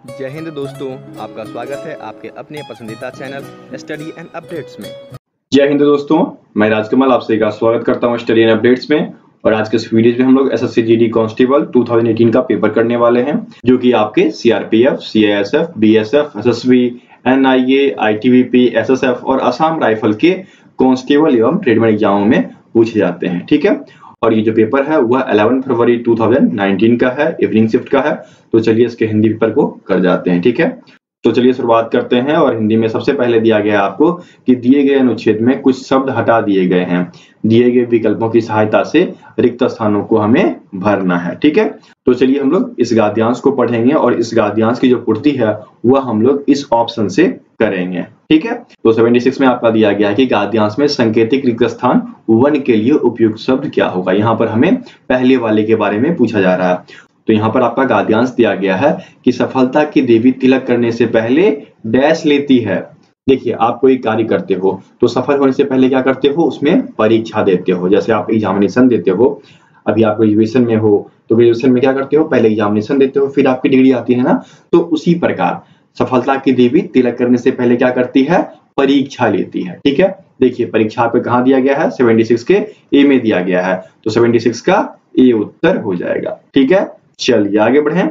जय हिंद दोस्तों, आपका स्वागत है आपके अपने पसंदीदा चैनल स्टडी एंड अपडेट्स में। जय हिंद दोस्तों, मैं राजकमल आपसे का स्वागत करता हूं स्टडी एंड अपडेट्स में। और आज के इस वीडियो में हम लोग एसएससी जीडी कांस्टेबल 2018 का पेपर करने वाले हैं, जो कि आपके CRPF, CISF, BSF, SSB, NIA, ITBP, SSF और असम राइफल के कांस्टेबल एवं ट्रेडमैन एग्जामों में पूछे जाते हैं। ठीक है, और ये जो पेपर है वह 11 फरवरी 2019 का है, इवनिंग शिफ्ट का है। तो चलिए इसके हिंदी पेपर को कर जाते हैं। ठीक है, तो चलिए शुरुआत करते हैं। और हिंदी में सबसे पहले दिया गया है आपको कि दिए गए अनुच्छेद में कुछ शब्द हटा दिए गए हैं, दिए गए विकल्पों की सहायता से रिक्त स्थानों को हमें भरना है। ठीक है, तो चलिए हम लोग इस गद्यांश को पढ़ेंगे और इस गद्यांश की जो पूर्ति है वह हम लोग इस ऑप्शन से करेंगे। ठीक है, तो 76 में आपका दिया गया है कि गद्यांश में संकेतिक रिक्त स्थान 1 के लिए उपयुक्त शब्द क्या होगा। यहाँ पर हमें पहले वाले के बारे में पूछा जा रहा है। तो यहाँ पर आपका गद्यांश दिया गया है कि सफलता की देवी तिलक करने से पहले डैश लेती है। देखिए, आप कोई कार्य करते हो तो सफल होने से पहले क्या करते हो, उसमें परीक्षा देते हो। जैसे आप एग्जामिनेशन देते हो, अभी आप ग्रेजुएशन में हो तो ग्रेजुएशन में क्या करते हो, पहले एग्जामिनेशन देते हो, फिर आपकी डिग्री आती है ना। तो उसी प्रकार सफलता की देवी तिलक करने से पहले क्या करती है, परीक्षा लेती है। ठीक है, देखिए परीक्षा पे कहाँ दिया गया है, 76 के ए में दिया गया है, तो 76 का ए उत्तर हो जाएगा। ठीक है, चलिए आगे बढ़ें।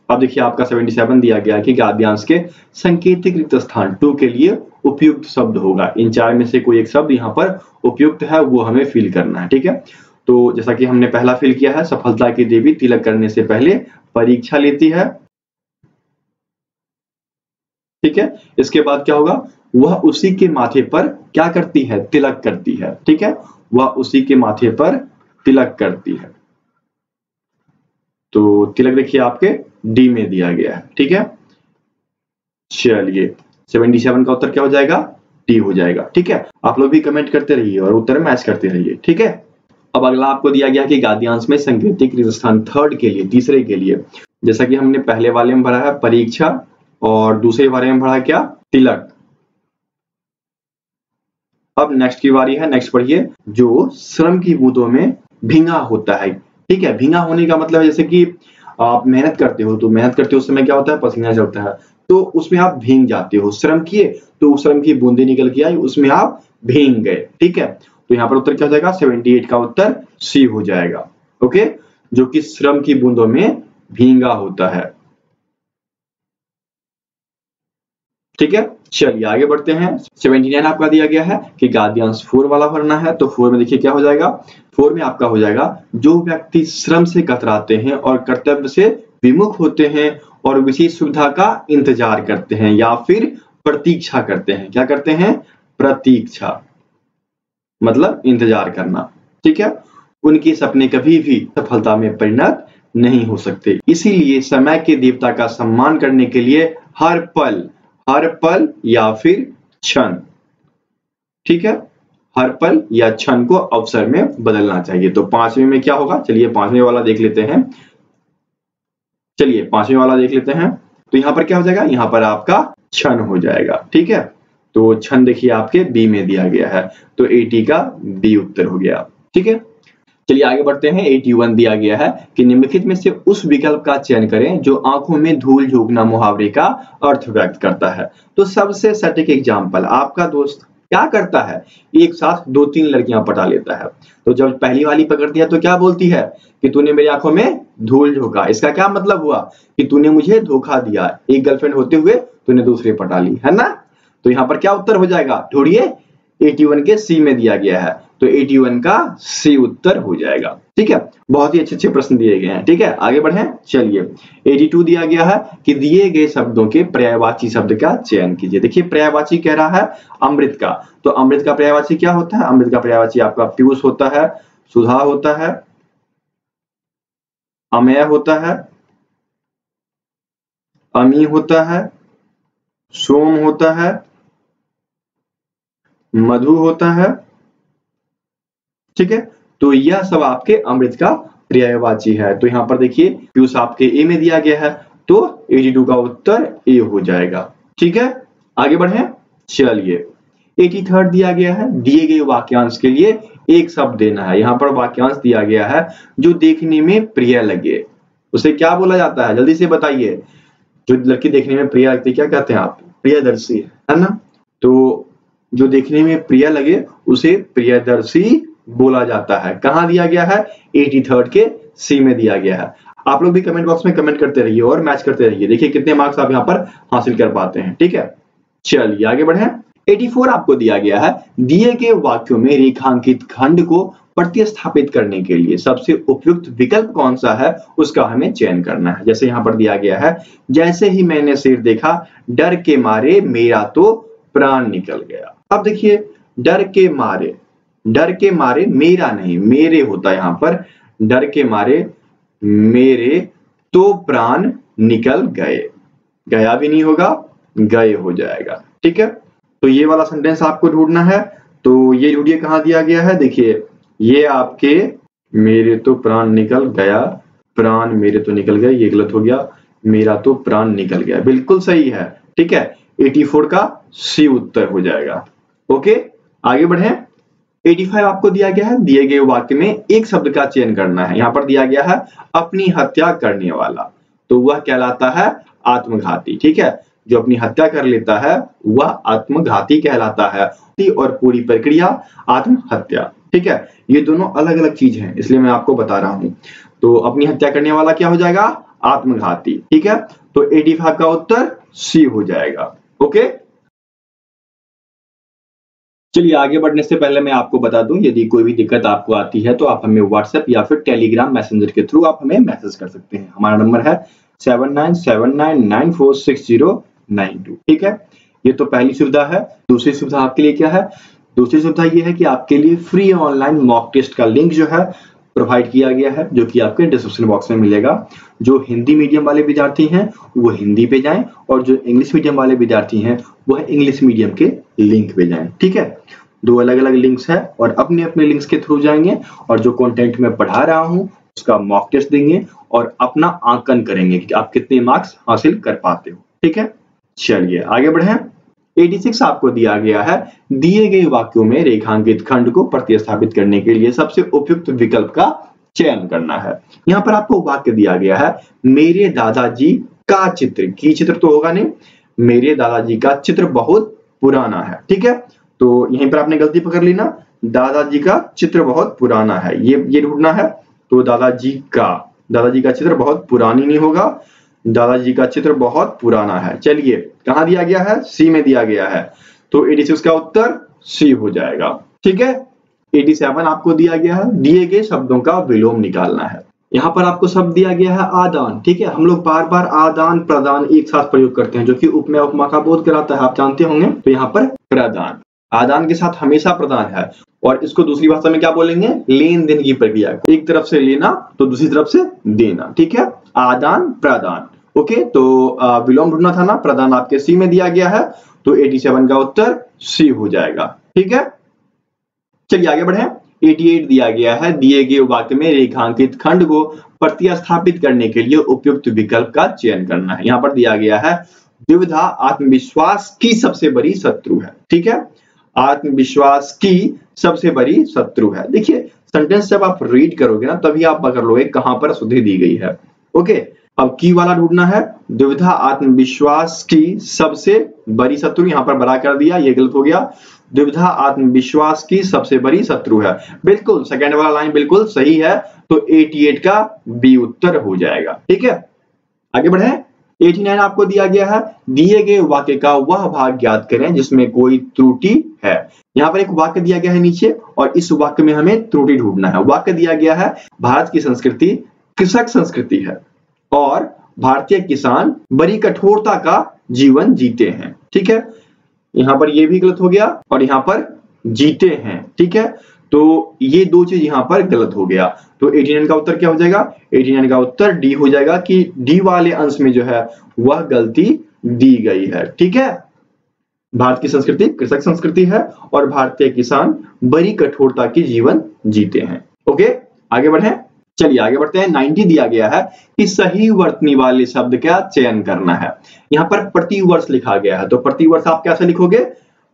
अब देखिए आपका 77 दिया गया कि गद्यांश के संकेतिक रिक्त स्थान 2 के लिए उपयुक्त शब्द होगा। इन चार में से कोई एक शब्द यहाँ पर उपयुक्त है, वो हमें फिल करना है। ठीक है, तो जैसा कि हमने पहला फिल किया है, सफलता की देवी तिलक करने से पहले परीक्षा लेती है। ठीक है, इसके बाद क्या होगा, वह उसी के माथे पर क्या करती है, तिलक करती है। ठीक है, वह उसी के माथे पर तिलक करती है। तो तिलक देखिए आपके डी में दिया गया है। ठीक है, चलिए 77 का उत्तर क्या हो जाएगा, डी हो जाएगा। ठीक है, आप लोग भी कमेंट करते रहिए और उत्तर मैच करते रहिए। ठीक है, अब अगला आपको दिया गया कि गद्यांश में संकेतिक रिक्त स्थान 3 के लिए, तीसरे के लिए, जैसा कि हमने पहले वाले में भरा है परीक्षा और दूसरे वाले में भरा क्या, तिलक। अब नेक्स्ट की बारी है, नेक्स्ट पढ़िए। जो श्रम की बूंदों में भींगा होता है। ठीक है, भींगा होने का मतलब जैसे कि आप मेहनत करते हो, तो मेहनत करते हो उस समय क्या होता है, पसीना चलता है, तो उसमें आप भींग जाते हो। श्रम किए तो उस श्रम की बूंदे निकल के आई, उसमें आप भींग गए। ठीक है, तो यहाँ पर उत्तर क्या हो जाएगा, 78 का उत्तर सी हो जाएगा। ओके, जो कि श्रम की बूंदों में भींगा होता है। ठीक है, चलिए आगे बढ़ते हैं। 79 आपका दिया गया है कि गद्यांश 4 वाला भरना है। तो 4 में देखिए क्या हो जाएगा, 4 में आपका हो जाएगा जो व्यक्ति श्रम से कतराते हैं और कर्तव्य से विमुख होते हैं और विशेष सुविधा का इंतजार करते हैं या फिर प्रतीक्षा करते हैं। क्या करते हैं, प्रतीक्षा मतलब इंतजार करना। ठीक है, उनके सपने कभी भी सफलता में परिणत नहीं हो सकते। इसीलिए समय के देवता का सम्मान करने के लिए हर पल या फिर क्षण, ठीक है, हर पल या क्षण को अवसर में बदलना चाहिए। तो 5वें में क्या होगा, चलिए 5वें वाला देख लेते हैं। चलिए 5वें वाला देख लेते हैं। तो यहां पर क्या हो जाएगा, यहां पर आपका क्षण हो जाएगा। ठीक है, तो क्षण देखिए आपके बी में दिया गया है, तो 80 का बी उत्तर हो गया। ठीक है, चलिए आगे बढ़ते हैं। 81 दिया गया है कि निम्नलिखित में से उस विकल्प का चयन करें जो आंखों में धूल झोंकना मुहावरे का अर्थ व्यक्त करता है। तो सबसे सटीक एग्जाम्पल, आपका दोस्त क्या करता है, एक साथ 2-3 लड़कियां पटा लेता है। तो जब पहली वाली पकड़ती है तो क्या बोलती है कि तूने मेरी आंखों में धूल झोंका। इसका क्या मतलब हुआ कि तूने मुझे धोखा दिया, एक गर्लफ्रेंड होते हुए तूने दूसरे पटा ली, है ना। तो यहाँ पर क्या उत्तर हो जाएगा, ढूंढिए। 81 के सी में दिया गया है, तो 81 का सी उत्तर हो जाएगा। ठीक है, बहुत ही अच्छे प्रश्न दिए गए हैं। ठीक है, आगे बढ़ें। चलिए 82 दिया गया है कि दिए गए शब्दों के पर्यायवाची शब्द का चयन कीजिए। देखिए पर्यायवाची कह रहा है अमृत का, तो अमृत का पर्यायवाची क्या होता है, अमृत का पर्यायवाची आपका पीयूष होता है, सुधा होता है, अमेय होता है, अमी होता है, सोम होता है, मधु होता है। ठीक है, तो यह सब आपके अमृत का पर्यायवाची है। तो यहाँ पर देखिए पीयूष आपके ए में दिया गया है, तो 82 का उत्तर ए हो जाएगा। ठीक है, आगे बढ़े। चलिए 83 दिया गया है, दिए गए वाक्यांश के लिए एक शब्द देना है। यहाँ पर वाक्यांश दिया गया है जो देखने में प्रिय लगे, उसे क्या बोला जाता है, जल्दी से बताइए। जो लड़की देखने में प्रिया लगती है क्या कहते हैं आप? प्रियदर्शी, है ना। तो जो देखने में प्रिया लगे उसे प्रियदर्शी बोला जाता है। कहाँ दिया गया है? 83rd के सी में दिया गया है। आप लोग भी कमेंट बॉक्स में कमेंट करते रहिए और मैच करते रहिए, देखिए कितने मार्क्स आप यहाँ पर हासिल कर पाते हैं। ठीक है, चलिए आगे बढ़े। 84 आपको दिया गया है, दिए गए वाक्यों में रेखांकित खंड को प्रतिस्थापित करने के लिए सबसे उपयुक्त विकल्प कौन सा है उसका हमें चयन करना है। जैसे यहाँ पर दिया गया है, जैसे ही मैंने शेर देखा डर के मारे मेरा तो प्राण निकल गया। अब देखिए डर के मारे मेरा नहीं मेरे होता है यहाँ पर, डर के मारे मेरे तो प्राण निकल गए, गया भी नहीं होगा गए हो जाएगा। ठीक है, तो ये वाला सेंटेंस आपको ढूंढना है। तो ये ढूंढिए कहाँ दिया गया है। देखिए ये आपके मेरे तो प्राण निकल गया, प्राण मेरे तो निकल गए, ये गलत हो गया, मेरा तो प्राण निकल गया, बिल्कुल सही है। ठीक है, 84 का सी उत्तर हो जाएगा। ओके आगे बढ़े। 85 आपको दिया गया है, दिए गए वाक्य में एक शब्द का चयन करना है। यहाँ पर दिया गया है अपनी हत्या करने वाला, तो वह कहलाता है आत्मघाती। ठीक है, जो अपनी हत्या कर लेता है वह आत्मघाती कहलाता है, और पूरी प्रक्रिया आत्महत्या। ठीक है, ये दोनों अलग अलग चीज हैं, इसलिए मैं आपको बता रहा हूं। तो अपनी हत्या करने वाला क्या हो जाएगा? आत्मघाती। ठीक है, तो 85 का उत्तर सी हो जाएगा। ओके, चलिए आगे बढ़ने से पहले मैं आपको बता दूं, यदि कोई भी दिक्कत आपको आती है तो आप हमें व्हाट्सएप या फिर टेलीग्राम मैसेंजर के थ्रू आप हमें मैसेज कर सकते हैं। हमारा नंबर है 7979946092। ठीक है, ये तो पहली सुविधा है। दूसरी सुविधा आपके लिए क्या है? दूसरी सुविधा ये है कि आपके लिए फ्री ऑनलाइन मॉक टेस्ट का लिंक जो है प्रोवाइड किया गया है, जो कि आपके डिस्क्रिप्शन बॉक्स में मिलेगा। जो हिंदी मीडियम वाले विद्यार्थी हैं वो हिंदी पे जाएं, और जो इंग्लिश मीडियम वाले विद्यार्थी हैं वह इंग्लिश मीडियम के लिंक पे जाएं। ठीक है, दो अलग अलग लिंक्स है और अपने अपने लिंक्स के थ्रू जाएंगे और जो कंटेंट मैं पढ़ा रहा हूं उसका मॉक टेस्ट देंगे और अपना आंकलन करेंगे कि आप कितने मार्क्स हासिल कर पाते हो। ठीक है, चलिए आगे बढ़े। 86 आपको दिया गया है, दिए गए वाक्यों में रेखांकित खंड को प्रतिस्थापित करने के लिए सबसे उपयुक्त विकल्प का चयन करना है। यहाँ पर आपको वाक्य दिया गया है, मेरे दादाजी का चित्र, की चित्र तो होगा नहीं, मेरे दादाजी का चित्र बहुत पुराना है। ठीक है, तो यहीं पर आपने गलती पकड़ ली ना, दादाजी का चित्र बहुत पुराना है, ये ढूंढना है। तो दादाजी का चित्र बहुत पुरानी नहीं होगा, दादाजी का चित्र बहुत पुराना है। चलिए कहां दिया गया है? सी में दिया गया है, तो 86 का उत्तर सी हो जाएगा। ठीक है, 87 आपको दिया गया है, दिए गए शब्दों का विलोम निकालना है। यहाँ पर आपको शब्द दिया गया है आदान। ठीक है, हम लोग बार बार आदान प्रदान एक साथ प्रयोग करते हैं, जो कि उपमेय उपमा का बोध कराता है, आप जानते होंगे। तो यहाँ पर प्रदान, आदान के साथ हमेशा प्रदान है, और इसको दूसरी भाषा में क्या बोलेंगे? लेन देन की प्रक्रिया को एक तरफ से लेना तो दूसरी तरफ से देना। ठीक है, आदान प्रदान। ओके, तो विलोम ढूंढना था ना, प्रदान आपके सी में दिया गया है, तो 87 का उत्तर सी हो जाएगा। ठीक है, चलिए आगे बढ़े। 88 दिया गया है, दिए गए वाक्य में रेखांकित खंड को प्रतिस्थापित करने के लिए उपयुक्त विकल्प का चयन करना है। यहाँ पर दिया गया है, दुविधा आत्मविश्वास की सबसे बड़ी शत्रु है। ठीक है, आत्मविश्वास की सबसे बड़ी शत्रु है। देखिए सेंटेंस जब आप रीड करोगे ना तभी आप पकड़ लोगे कहां पर अशुद्धि दी गई है। ओके, अब की वाला ढूंढना है, दुविधा आत्मविश्वास की सबसे बड़ी शत्रु, यहां पर बड़ा कर दिया, ये गलत हो गया। दुविधा आत्मविश्वास की सबसे बड़ी शत्रु है, बिल्कुल सेकंड वाला लाइन बिल्कुल सही है, तो 88 का बी उत्तर हो जाएगा। ठीक है, आगे बढ़े। 89 आपको दिया गया है, दिए गए वाक्य का वह भाग ज्ञात करें जिसमें कोई त्रुटि है। यहाँ पर एक वाक्य दिया गया है नीचे, और इस वाक्य में हमें त्रुटि ढूंढना है। वाक्य दिया गया है, भारत की संस्कृति कृषक संस्कृति है और भारतीय किसान बड़ी कठोरता का जीवन जीते हैं। ठीक है, यहाँ पर ये भी गलत हो गया और यहाँ पर जीते हैं। ठीक है, तो ये दो चीज यहाँ पर गलत हो गया, तो 89 का उत्तर क्या हो जाएगा? 89 का उत्तर डी हो जाएगा, कि डी वाले अंश में जो है वह गलती दी गई है। ठीक है, भारत की संस्कृति कृषक संस्कृति है और भारतीय किसान बड़ी कठोरता की जीवन जीते हैं। ओके, आगे बढ़े। चलिए आगे बढ़ते हैं। 90 दिया गया है कि सही वर्तनी वाले शब्द का चयन करना है। यहाँ पर प्रतिवर्ष लिखा गया है, तो प्रतिवर्ष आप कैसे लिखोगे?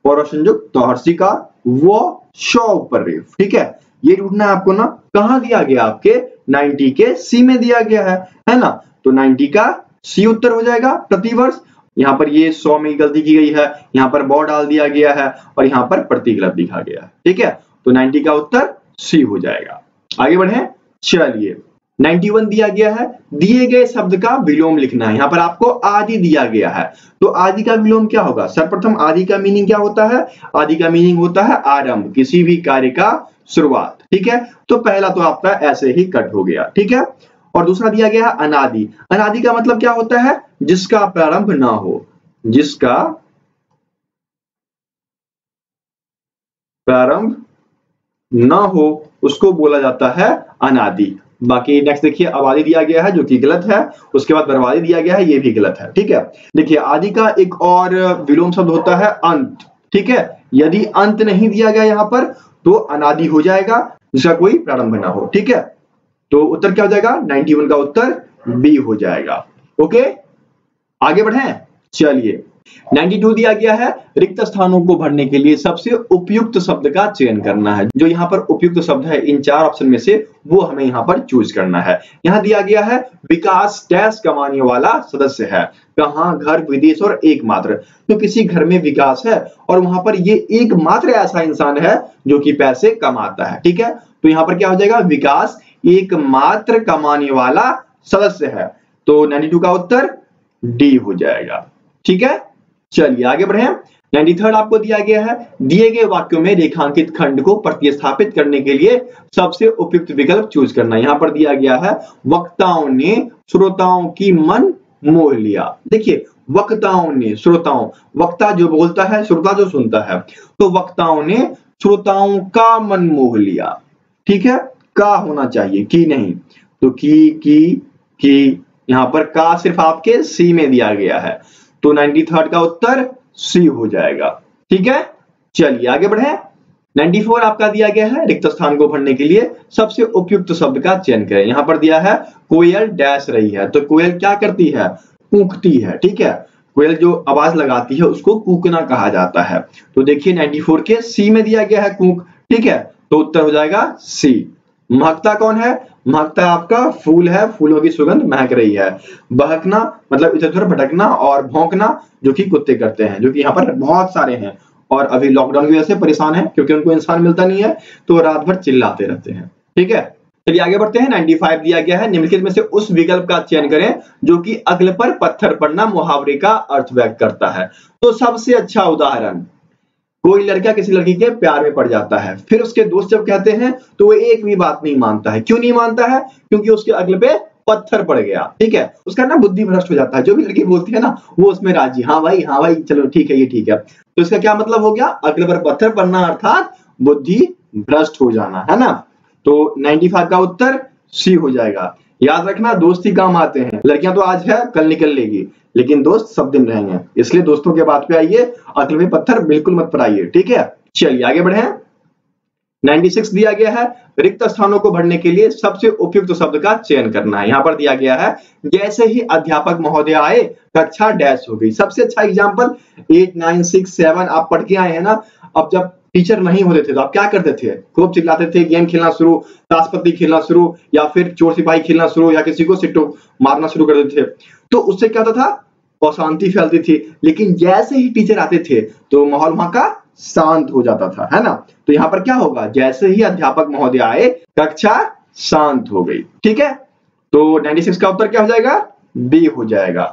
पौरुषयुक्त तोहर्षिका वो शो ऊपर रेफ। ठीक है, ये ढूंढना है आपको ना, कहां दिया गया? आपके 90 के सी में दिया गया है ना, तो 90 का सी उत्तर हो जाएगा प्रतिवर्ष। यहाँ पर ये 100 में गलती की गई है, यहाँ पर बॉ डाल दिया गया है और यहाँ पर प्रति गलत लिखा गया है। ठीक है, तो 90 का उत्तर सी हो जाएगा। आगे बढ़े, चलिए 91 दिया गया है, दिए गए शब्द का विलोम लिखना है। यहाँ पर आपको आदि दिया गया है, तो आदि का विलोम क्या होगा? सर्वप्रथम आदि का मीनिंग क्या होता है? आदि का मीनिंग होता है आरंभ, किसी भी कार्य का शुरुआत। ठीक है, तो पहला तो आपका ऐसे ही कट हो गया। ठीक है, और दूसरा दिया गया है अनादि। अनादि का मतलब क्या होता है? जिसका प्रारंभ ना हो, जिसका प्रारंभ ना हो उसको बोला जाता है अनादि। बाकी नेक्स्ट देखिए, अबादी दिया गया है जो कि गलत है, उसके बाद बर्बादी दिया गया है, ये भी गलत है। ठीक है, देखिए आदि का एक और विलोम शब्द होता है अंत। ठीक है, यदि अंत नहीं दिया गया यहाँ पर तो अनादि हो जाएगा, जिसका कोई प्रारंभ ना हो। ठीक है, तो उत्तर क्या हो जाएगा? 91 का उत्तर बी हो जाएगा। ओके, आगे बढ़े, चलिए 92 दिया गया है, रिक्त स्थानों को भरने के लिए सबसे उपयुक्त शब्द का चयन करना है। जो यहाँ पर उपयुक्त शब्द है इन चार ऑप्शन में से वो हमें यहाँ पर चूज करना है। यहाँ दिया गया है विकास डैश कमाने वाला सदस्य है। कहाँ? घर, विदेश और एकमात्र। तो किसी घर में विकास है और वहां पर ये एकमात्र ऐसा इंसान है जो कि पैसे कमाता है। ठीक है, तो यहाँ पर क्या हो जाएगा? विकास एकमात्र कमाने वाला सदस्य है, तो 92 का उत्तर डी हो जाएगा। ठीक है, चलिए आगे बढ़े। 93 आपको दिया गया है, दिए गए वाक्यों में रेखांकित खंड को प्रतिस्थापित करने के लिए सबसे उपयुक्त विकल्प चूज करना। यहां पर दिया गया है वक्ताओं ने श्रोताओं की मन मोह लिया। देखिए वक्ताओं ने, श्रोताओं, वक्ता जो बोलता है, श्रोता जो सुनता है, तो वक्ताओं ने श्रोताओं का मन मोह लिया। ठीक है, का होना चाहिए, की नहीं, तो की यहां पर का सिर्फ आपके सी में दिया गया है, तो 93 का उत्तर सी हो जाएगा। ठीक है, चलिए आगे बढ़े। 94 आपका दिया गया है, रिक्त स्थान को भरने के लिए सबसे उपयुक्त शब्द का चयन करें। यहां पर दिया है कोयल डैश रही है, तो कोयल क्या करती है? कूकती है। ठीक है, कोयल जो आवाज लगाती है उसको कूकना कहा जाता है। तो देखिए 94 के सी में दिया गया है कूक। ठीक है, तो उत्तर हो जाएगा सी। महकता कौन है? महकता आपका फूल है, फूलों की सुगंध महक रही है। बहकना मतलब इधर उधर भटकना, और भौंकना जो कि कुत्ते करते हैं, जो कि यहाँ पर बहुत सारे हैं और अभी लॉकडाउन की वजह से परेशान है क्योंकि उनको इंसान मिलता नहीं है, तो रात भर चिल्लाते रहते हैं। ठीक है, चलिए आगे बढ़ते हैं। 95 दिया गया है, निम्नलिखित में से उस विकल्प का चयन करें जो कि अगल पर पत्थर पड़ना मुहावरे का अर्थ व्यक्त करता है। तो सबसे अच्छा उदाहरण, कोई लड़का किसी लड़की के प्यार में पड़ जाता है, फिर उसके दोस्त जब कहते हैं तो वो एक भी बात नहीं मानता है। क्यों नहीं मानता है? क्योंकि उसके अगल पे पत्थर पड़ गया। ठीक है, उसका ना बुद्धि भ्रष्ट हो जाता है। जो भी लड़की बोलती है ना वो उसमें राजी, हाँ भाई चलो ठीक है, ये ठीक है। तो इसका क्या मतलब हो गया? अगल पर पत्थर पड़ना अर्थात बुद्धि भ्रष्ट हो जाना, है ना। तो 95 का उत्तर सी हो जाएगा। याद रखना, दोस्ती काम आते हैं। लड़कियां तो आज है कल निकल लेगी, लेकिन दोस्त सब दिन रहेंगे, इसलिए दोस्तों के बात पे आइए, अकल में पत्थर बिल्कुल मत पड़ाइए। ठीक है, चलिए आगे बढ़े। 96 दिया गया है, रिक्त स्थानों को भरने के लिए सबसे उपयुक्त शब्द का चयन करना है। यहां पर दिया गया है जैसे ही अध्यापक महोदय आए कक्षा डैश हो गई। सबसे अच्छा एग्जाम्पल 8, 9, 6, 7 आप पढ़ के आए हैं ना। अब जब टीचर नहीं होते थे तो आप क्या करते थे? खूब चिल्लाते थे, गेम खेलना शुरू, ताश पत्ती खेलना शुरू, या फिर चोर सिपाही खेलना शुरू, या किसी को सिट्टो मारना शुरू कर देते थे। तो उससे क्या होता था? अशांति फैलती थी। लेकिन जैसे ही टीचर आते थे तो माहौल वहां का शांत हो जाता था, है ना। तो यहाँ पर क्या होगा? जैसे ही अध्यापक महोदय आए कक्षा शांत हो गई। ठीक है, तो 96 का उत्तर क्या हो जाएगा? बी हो जाएगा।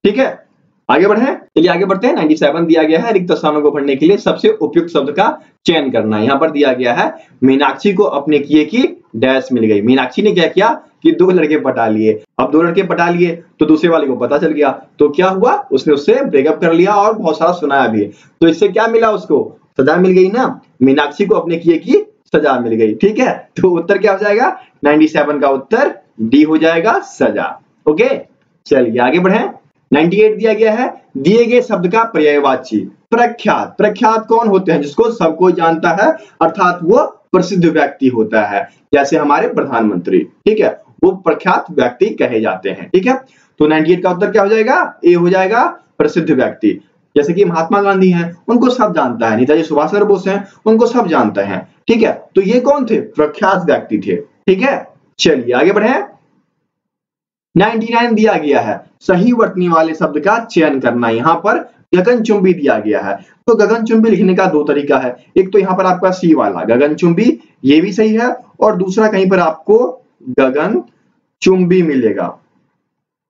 ठीक है, आगे बढ़े। चलिए आगे बढ़ते हैं। 97 दिया गया है, रिक्त स्थानों को भरने के लिए सबसे उपयुक्त शब्द का चयन करना है। यहाँ पर दिया गया है मीनाक्षी को अपने किए की डैश मिल गई। मीनाक्षी ने क्या किया कि 2 लड़के पटा लिए। अब 2 लड़के पटा लिए तो दूसरे वाले को पता चल गया, तो क्या हुआ? उसने उससे ब्रेकअप कर लिया और बहुत सारा सुनाया भी। तो इससे क्या मिला? उसको सजा मिल गई ना। मीनाक्षी को अपने किए की सजा मिल गई। ठीक है, तो उत्तर क्या हो जाएगा? 97 का उत्तर डी हो जाएगा, सजा। ओके, चलिए आगे बढ़े। 98 दिया गया है, दिए गए शब्द का पर्यायवाची प्रख्यात। प्रख्यात कौन होते हैं? जिसको सब कोई जानता है, अर्थात वो प्रसिद्ध व्यक्ति होता है, जैसे हमारे प्रधानमंत्री। ठीक है, वो प्रख्यात व्यक्ति कहे जाते हैं। ठीक है, तो 98 का उत्तर क्या हो जाएगा? ए हो जाएगा, प्रसिद्ध व्यक्ति। जैसे कि महात्मा गांधी हैं, उनको सब जानता है। नेताजी सुभाष चंद्र बोस हैं, उनको सब जानते हैं। ठीक है, तो ये कौन थे? प्रख्यात व्यक्ति थे। ठीक है, चलिए आगे बढ़े। 99 दिया गया है, सही वर्तनी वाले शब्द का चयन करना। यहाँ पर गगनचुंबी दिया गया है, तो गगनचुंबी लिखने का दो तरीका है। एक तो यहाँ पर आपका सी वाला गगनचुंबी, ये भी सही है, और दूसरा कहीं पर आपको गगनचुंबी मिलेगा,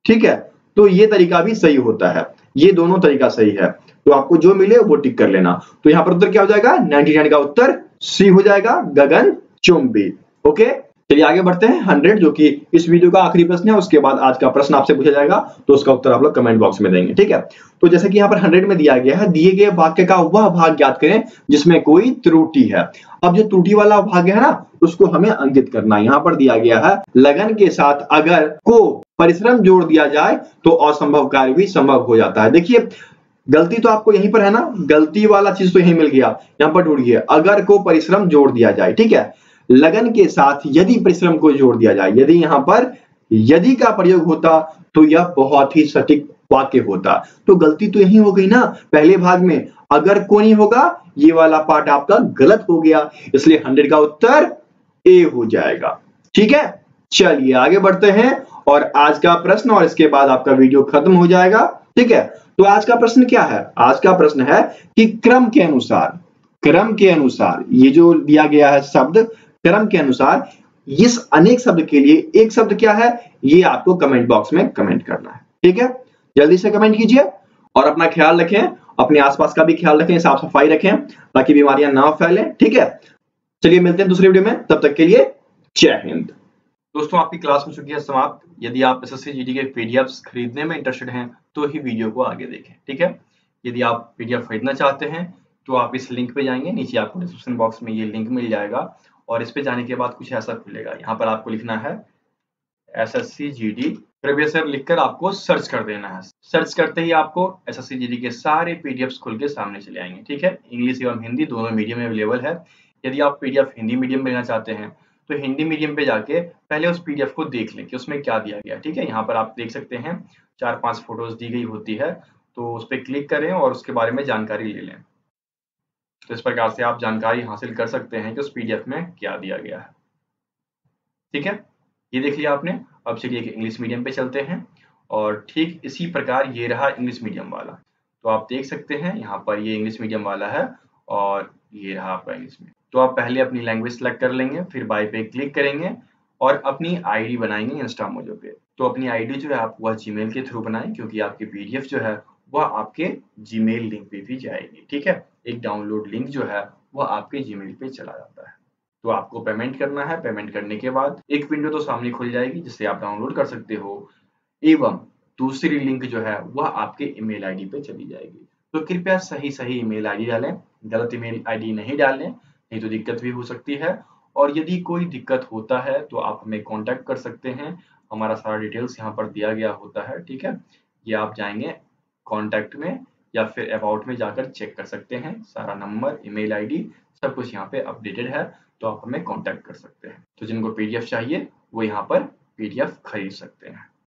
ठीक है। तो ये तरीका भी सही होता है, ये दोनों तरीका सही है, तो आपको जो मिले वो टिक कर लेना। तो यहाँ पर उत्तर क्या हो जाएगा, 99 का उत्तर सी हो जाएगा, गगनचुंबी। ओके, चलिए आगे बढ़ते हैं 100, जो कि इस वीडियो का आखिरी प्रश्न है। उसके बाद आज का प्रश्न आपसे पूछा जाएगा, तो उसका उत्तर आप लोग कमेंट बॉक्स में देंगे, ठीक है। तो जैसे कि यहाँ पर 100 में दिया गया है, दिए गए वाक्य का वह भाग ज्ञात करें जिसमें कोई त्रुटि है। अब जो त्रुटि वाला भाग है ना, उसको हमें अंकित करना है। यहाँ पर दिया गया है, लगन के साथ अगर को परिश्रम जोड़ दिया जाए तो असंभव कार्य भी संभव हो जाता है। देखिए गलती तो आपको यहीं पर है ना, गलती वाला चीज तो यहीं मिल गया, यहाँ पर ढूंढिए अगर को परिश्रम जोड़ दिया जाए, ठीक है। लगन के साथ यदि परिश्रम को जोड़ दिया जाए, यदि यहाँ पर यदि का प्रयोग होता तो यह बहुत ही सटीक वाक्य होता। तो गलती तो यही हो गई ना, पहले भाग में अगर को नहीं होगा, ये वाला पार्ट आपका गलत हो गया, इसलिए 100 का उत्तर ए हो जाएगा, ठीक है। चलिए आगे बढ़ते हैं और आज का प्रश्न, और इसके बाद आपका वीडियो खत्म हो जाएगा, ठीक है। तो आज का प्रश्न क्या है, आज का प्रश्न है कि क्रम के अनुसार ये जो दिया गया है शब्द, क्रम के अनुसार इस अनेक शब्द के लिए एक शब्द क्या है, ये आपको कमेंट बॉक्स में कमेंट करना है, ठीक है। जल्दी से कमेंट कीजिए और अपना ख्याल रखें, अपने आसपास का भी ख्याल रखें, साफ सफाई रखें ताकि बीमारियां ना फैलें, ठीक है। चलिए मिलते हैं दूसरे वीडियो में, तब तक के लिए जय हिंद। दोस्तों आपकी क्लास हो चुकी है समाप्त। यदि आप एसएससी जीडी के पीडीएफ्स खरीदने में इंटरेस्टेड हैं तो ही वीडियो को आगे देखें, ठीक है। यदि आप पीडीएफ खरीदना चाहते हैं तो आप इस लिंक पे जाएंगे, नीचे आपको डिस्क्रिप्शन बॉक्स में ये लिंक मिल जाएगा, और इस पे जाने के बाद कुछ ऐसा खुलेगा। यहाँ पर आपको लिखना है एसएससी जीडी प्रीवियस ईयर, लिखकर आपको सर्च कर देना है। सर्च करते ही आपको एसएससी जीडी के सारे पीडीएफ्स खुल के सामने चले आएंगे, ठीक है। इंग्लिश एवं हिंदी दोनों मीडियम में अवेलेबल है। यदि आप पीडीएफ हिंदी मीडियम में लेना चाहते हैं तो हिंदी मीडियम पे जाके पहले उस पीडीएफ को देख लें कि उसमें क्या दिया गया, ठीक है। यहाँ पर आप देख सकते हैं 4-5 फोटोज दी गई होती है, तो उस पर क्लिक करें और उसके बारे में जानकारी ले लें। तो इस प्रकार से आप जानकारी हासिल कर सकते हैं कि उस पीडीएफ में क्या दिया गया है, ठीक है। ये देख लिया आपने। अब चलिए इंग्लिश मीडियम पे चलते हैं, और ठीक इसी प्रकार ये रहा इंग्लिश मीडियम वाला। तो आप देख सकते हैं यहाँ पर ये इंग्लिश मीडियम वाला है, और ये रहा आपका इंग्लिश मीडियम। तो आप पहले अपनी लैंग्वेज सेलेक्ट कर लेंगे, फिर बाय पे क्लिक करेंगे और अपनी आईडी बनाएंगे इंस्टामोजो पे। तो अपनी आईडी जो है आप वह जीमेल के थ्रू बनाएं, क्योंकि आपकी पीडीएफ जो है वह आपके जीमेल लिंक पे भी जाएगी, ठीक है। एक डाउनलोड लिंक जो है वह आपके जीमेल पे चला जाता है। तो आपको पेमेंट करना है, पेमेंट करने के बाद एक विंडो तो सामने खुल जाएगी जिससे आप डाउनलोड कर सकते हो, एवं दूसरी लिंक जो है वह आपके ईमेल आईडी पे चली जाएगी। तो कृपया सही ईमेल आईडी डालें, गलत ईमेल आईडी नहीं डालें, नहीं तो दिक्कत भी हो सकती है। और यदि कोई दिक्कत होता है तो आप हमें कांटेक्ट कर सकते हैं, हमारा सारा डिटेल्स यहाँ पर दिया गया होता है, ठीक है। ये आप जाएंगे कांटेक्ट में या फिर अबाउट में जाकर चेक कर सकते हैं, सारा नंबर, ईमेल आईडी सब कुछ यहाँ पे अपडेटेड है, तो आप हमें कांटेक्ट कर सकते हैं। तो जिनको पीडीएफ चाहिए वो यहाँ पर पीडीएफ खरीद सकते हैं।